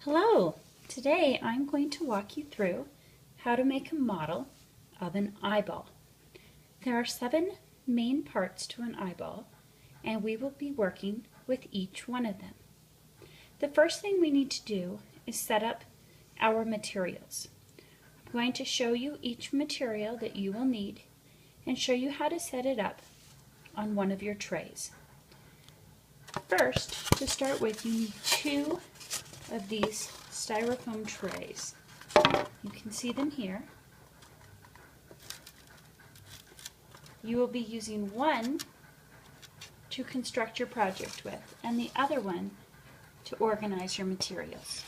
Hello! Today I'm going to walk you through how to make a model of an eyeball. There are 7 main parts to an eyeball, and we will be working with each one of them. The first thing we need to do is set up our materials. I'm going to show you each material that you will need and show you how to set it up on one of your trays. First, to start with, you need 2 of these styrofoam trays. You can see them here. You will be using one to construct your project with and the other one to organize your materials.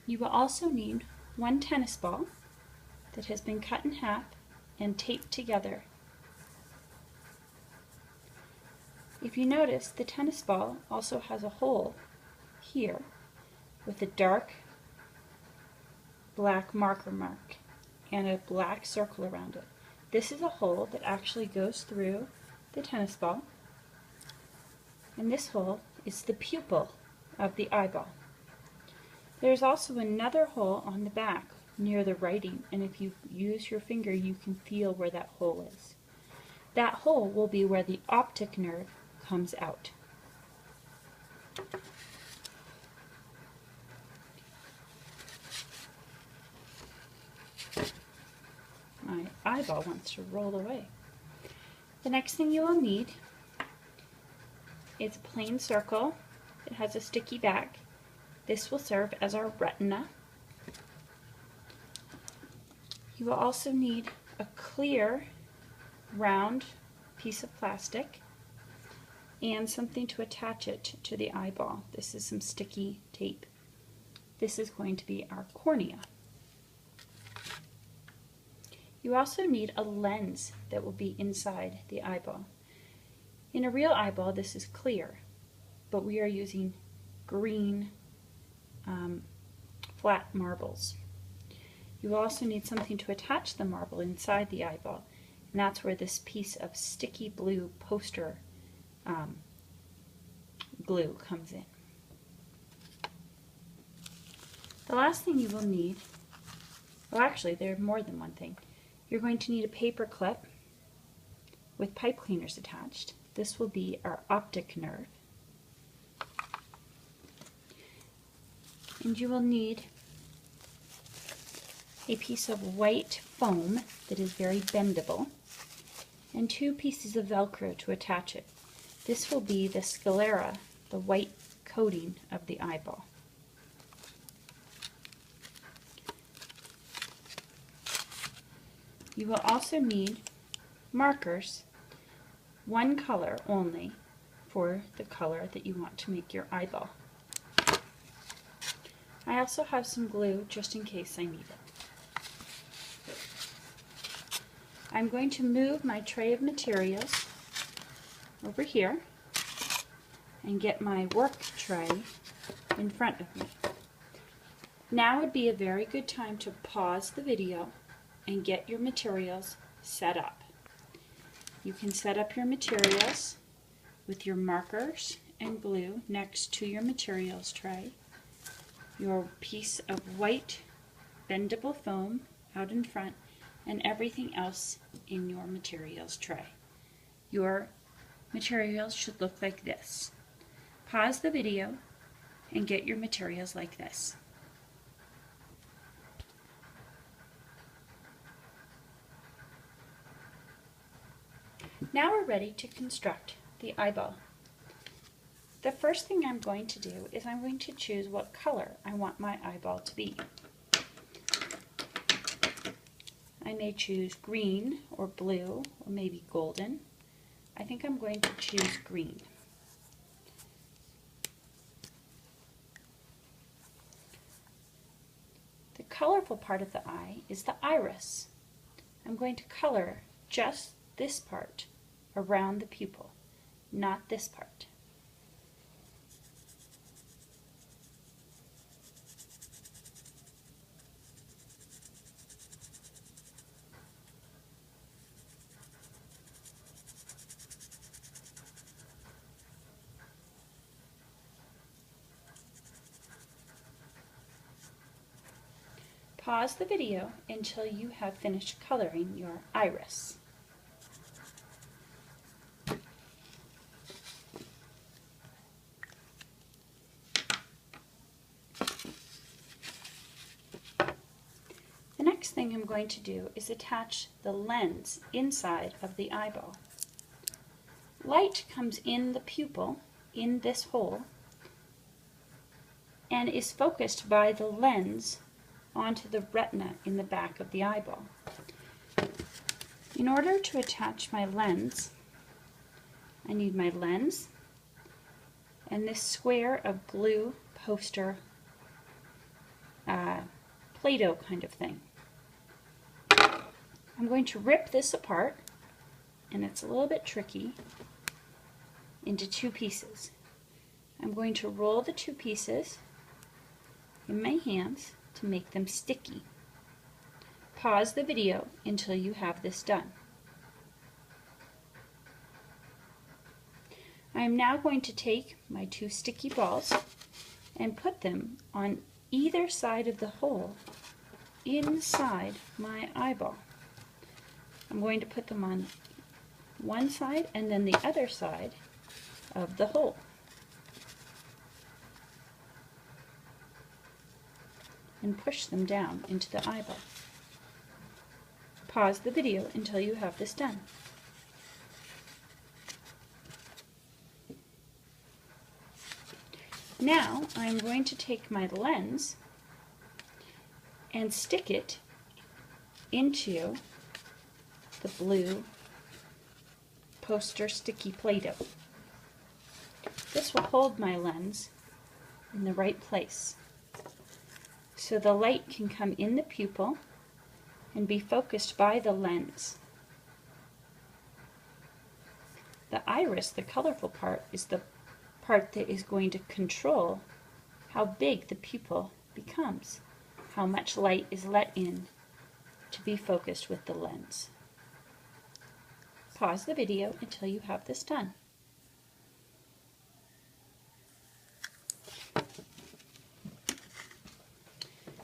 You will also need one tennis ball that has been cut in half and taped together. If you notice, the tennis ball also has a hole here with a dark black marker mark and a black circle around it. This is a hole that actually goes through the tennis ball, and this hole is the pupil of the eyeball. There's also another hole on the back near the writing, and if you use your finger you can feel where that hole is. That hole will be where the optic nerve comes out. My eyeball wants to roll away. The next thing you will need is a plain circle. It has a sticky back. This will serve as our retina. You will also need a clear, round piece of plastic and something to attach it to the eyeball. This is some sticky tape. This is going to be our cornea. You also need a lens that will be inside the eyeball. In a real eyeball this is clear, but we are using green flat marbles. You will also need something to attach the marble inside the eyeball, and that's where this piece of sticky blue poster glue comes in. The last thing you will need, well actually there's more than one thing. You're going to need a paper clip with pipe cleaners attached. This will be our optic nerve. And you will need a piece of white foam that is very bendable and 2 pieces of Velcro to attach it. This will be the sclera, the white coating of the eyeball. You will also need markers, one color only, for the color that you want to make your eyeball. I also have some glue just in case I need it. I'm going to move my tray of materials over here and get my work tray in front of me. Now would be a very good time to pause the video and get your materials set up. You can set up your materials with your markers and glue next to your materials tray, your piece of white bendable foam out in front, and everything else in your materials tray. Your materials should look like this. Pause the video and get your materials like this. Now we're ready to construct the eyeball. The first thing I'm going to do is I'm going to choose what color I want my eyeball to be. I may choose green or blue or maybe golden. I think I'm going to choose green. The colorful part of the eye is the iris. I'm going to color just this part around the pupil, not this part. Pause the video until you have finished coloring your iris. The next thing I'm going to do is attach the lens inside of the eyeball. Light comes in the pupil, in this hole, and is focused by the lens onto the retina in the back of the eyeball. In order to attach my lens, I need my lens and this square of glue poster Play-Doh kind of thing. I'm going to rip this apart, and it's a little bit tricky, into two pieces. I'm going to roll the two pieces in my hands to make them sticky. Pause the video until you have this done. I am now going to take my two sticky balls and put them on either side of the hole inside my eyeball. I'm going to put them on one side and then the other side of the hole. And push them down into the eyeball. Pause the video until you have this done. Now I'm going to take my lens and stick it into the blue poster sticky Play-Doh. This will hold my lens in the right place, so the light can come in the pupil and be focused by the lens. The iris, the colorful part, is the part that is going to control how big the pupil becomes, how much light is let in to be focused with the lens. Pause the video until you have this done.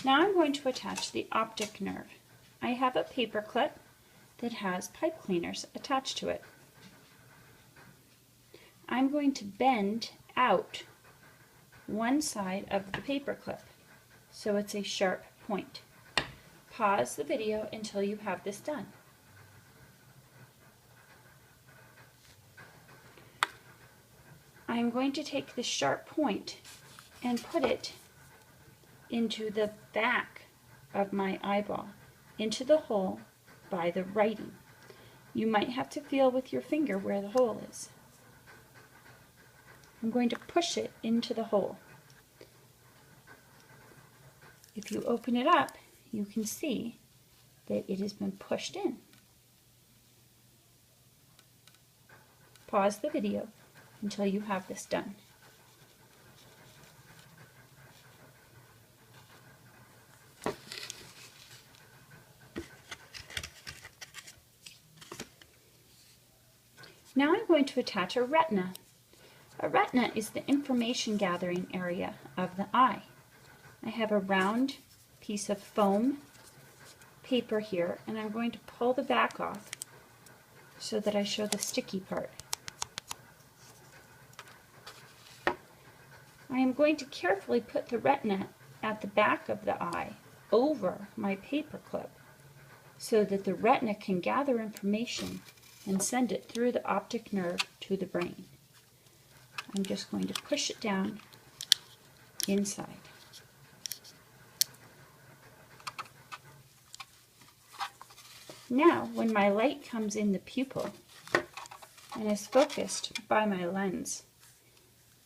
Now I'm going to attach the optic nerve. I have a paper clip that has pipe cleaners attached to it. I'm going to bend out one side of the paper clip so it's a sharp point. Pause the video until you have this done. I'm going to take the sharp point and put it into the back of my eyeball, into the hole by the writing. You might have to feel with your finger where the hole is. I'm going to push it into the hole. If you open it up, you can see that it has been pushed in. Pause the video until you have this done. Now I'm going to attach a retina. A retina is the information gathering area of the eye. I have a round piece of foam paper here, and I'm going to pull the back off so that I show the sticky part. I am going to carefully put the retina at the back of the eye over my paper clip so that the retina can gather information and send it through the optic nerve to the brain. I'm just going to push it down inside. Now, when my light comes in the pupil and is focused by my lens,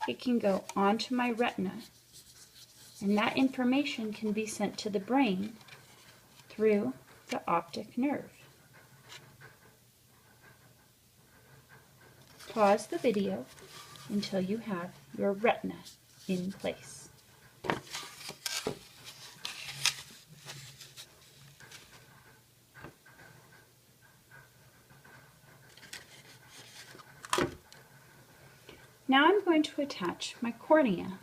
it can go onto my retina, and that information can be sent to the brain through the optic nerve. Pause the video until you have your retina in place. Now I'm going to attach my cornea.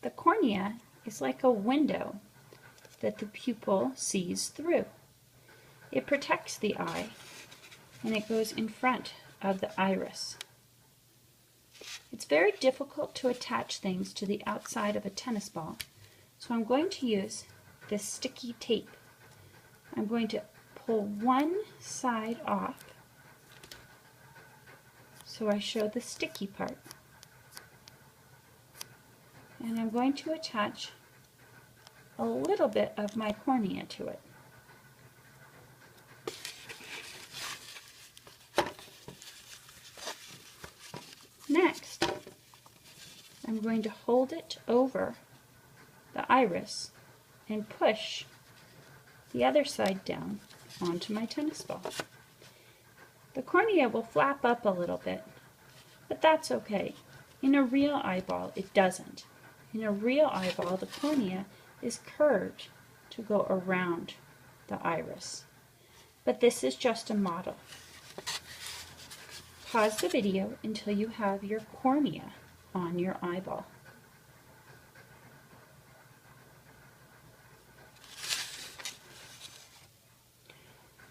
The cornea is like a window that the pupil sees through. It protects the eye, and it goes in front of the iris. It's very difficult to attach things to the outside of a tennis ball, so I'm going to use this sticky tape. I'm going to pull one side off so I show the sticky part. And I'm going to attach a little bit of my cornea to it. Next, I'm going to hold it over the iris and push the other side down onto my tennis ball. The cornea will flap up a little bit, but that's okay. In a real eyeball, it doesn't. In a real eyeball, the cornea is curved to go around the iris. But this is just a model. Pause the video until you have your cornea on your eyeball.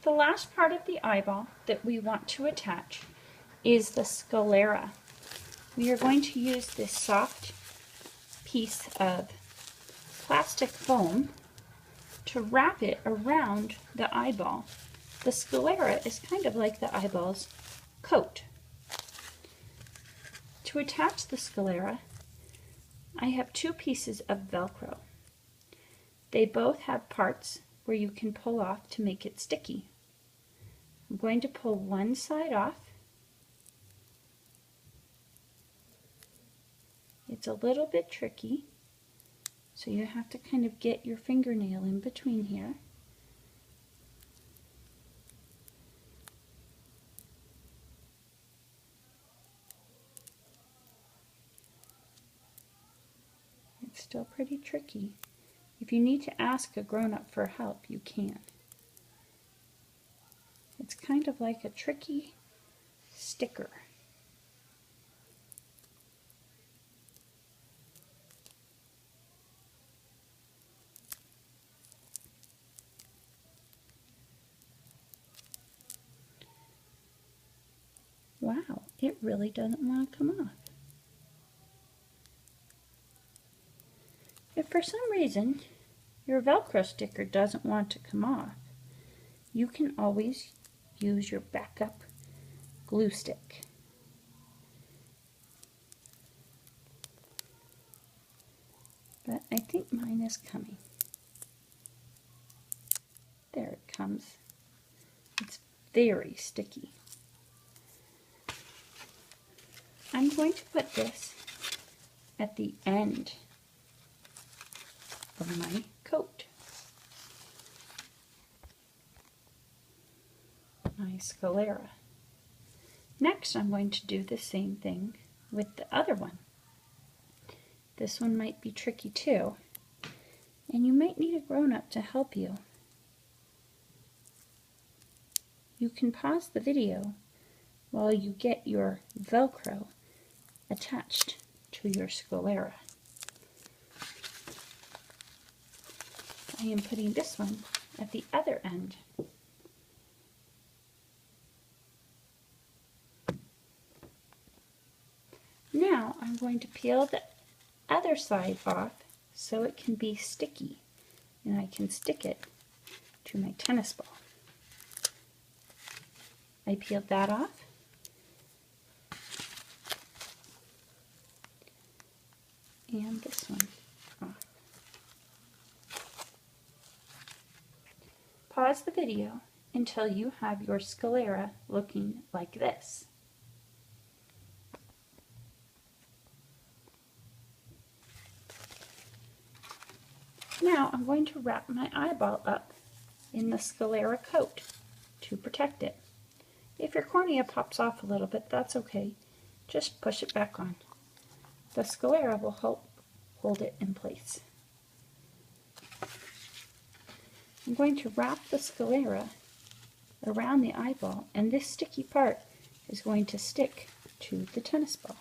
The last part of the eyeball that we want to attach is the sclera. We are going to use this soft piece of plastic foam to wrap it around the eyeball. The sclera is kind of like the eyeball's coat. To attach the sclera, I have two pieces of Velcro. They both have parts where you can pull off to make it sticky. I'm going to pull one side off. It's a little bit tricky, so you have to kind of get your fingernail in between here. It's still pretty tricky. If you need to ask a grown-up for help, you can. It's kind of like a tricky sticker. Wow, it really doesn't want to come off. If for some reason your Velcro sticker doesn't want to come off, you can always use your backup glue stick. But I think mine is coming. There it comes. It's very sticky. I'm going to put this at the end of my coat. My sclera. Next, I'm going to do the same thing with the other one. This one might be tricky too, and you might need a grown-up to help you. You can pause the video while you get your Velcro attached to your sclera. I am putting this one at the other end. Now I'm going to peel the other side off so it can be sticky and I can stick it to my tennis ball. I peeled that off. And this one off. Pause the video until you have your sclera looking like this. Now I'm going to wrap my eyeball up in the sclera coat to protect it. If your cornea pops off a little bit, that's okay. Just push it back on. The sclera will help hold it in place. I'm going to wrap the sclera around the eyeball, and this sticky part is going to stick to the tennis ball.